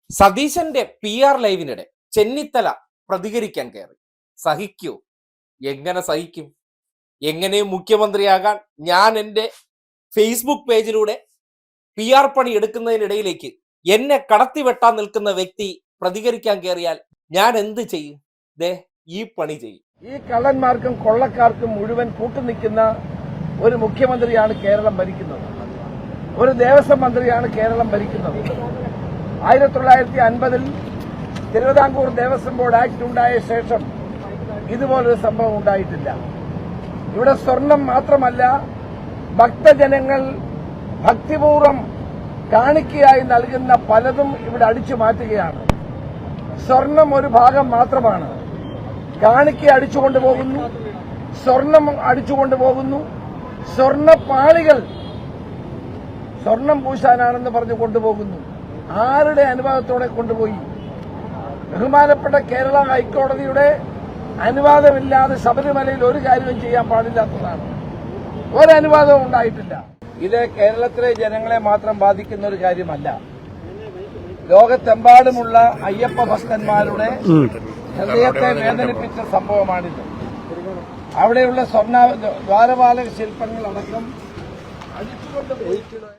സതീശന്റെ PR ലൈവിനിടെ ചെന്നിത്തല പ്രതികരിക്കാൻ കയറി. സഹിക്കൂ? എങ്ങനെ സഹിക്കും? എങ്ങനെയും മുഖ്യമന്ത്രിയാകാൻ ഞാൻ എൻ്റെ ഫേസ്ബുക്ക് പേജിലൂടെ PR പണി എടുക്കുന്നതിനിടയിലേക്ക് എന്നെ കടത്തിവെട്ടാൻ നിൽക്കുന്ന വ്യക്തി പ്രതികരിക്കാൻ കയറിയാൽ ഞാൻ എന്ത് ചെയ്യും? ഈ പണി ചെയ്യും. ഈ കള്ളന്മാർക്കും കൊള്ളക്കാർക്കും മുഴുവൻ കൂട്ടുനിൽക്കുന്ന ഒരു മുഖ്യമന്ത്രിയാണ് കേരളം ഭരിക്കുന്നത്. ഒരു ദേവസ്വം മന്ത്രിയാണ് കേരളം ഭരിക്കുന്നത്. 1950 തിരുവിതാംകൂർ ദേവസ്വം ബോർഡ് ആക്ട് ഉണ്ടായ ശേഷം ഇതുപോലൊരു സംഭവം ഉണ്ടായിട്ടില്ല. ഇവിടെ സ്വർണം മാത്രമല്ല, ഭക്തജനങ്ങൾ ഭക്തിപൂർവ്വം കാണിക്കയായി നൽകുന്ന പലതും ഇവിടെ അടിച്ചു മാറ്റുകയാണ്. സ്വർണം ഒരു ഭാഗം മാത്രമാണ്. കാണിക്ക അടിച്ചുകൊണ്ടുപോകുന്നു, സ്വർണം അടിച്ചുകൊണ്ടുപോകുന്നു, സ്വർണപ്പാളികൾ സ്വർണം പൂശാനാണെന്ന് പറഞ്ഞു കൊണ്ടുപോകുന്നു. ആരുടെ അനുവാദത്തോടെ കൊണ്ടുപോയി? ബഹുമാനപ്പെട്ട കേരള ഹൈക്കോടതിയുടെ അനുവാദമില്ലാതെ ശബരിമലയിൽ ഒരു കാര്യവും ചെയ്യാൻ പാടില്ലാത്തതാണ്. ഒരനുവാദവും ഉണ്ടായിട്ടില്ല. ഇത് കേരളത്തിലെ ജനങ്ങളെ മാത്രം ബാധിക്കുന്ന ഒരു കാര്യമല്ല. ലോകത്തെമ്പാടുമുള്ള അയ്യപ്പ ഭക്തന്മാരുടെ ഹൃദയത്തെ വേദനിപ്പിച്ച സംഭവമാണിത്. അവിടെയുള്ള ദ്വാരപാലക ശില്പങ്ങൾ അടക്കം അടിച്ചുകൊണ്ട് പോയിട്ടുള്ള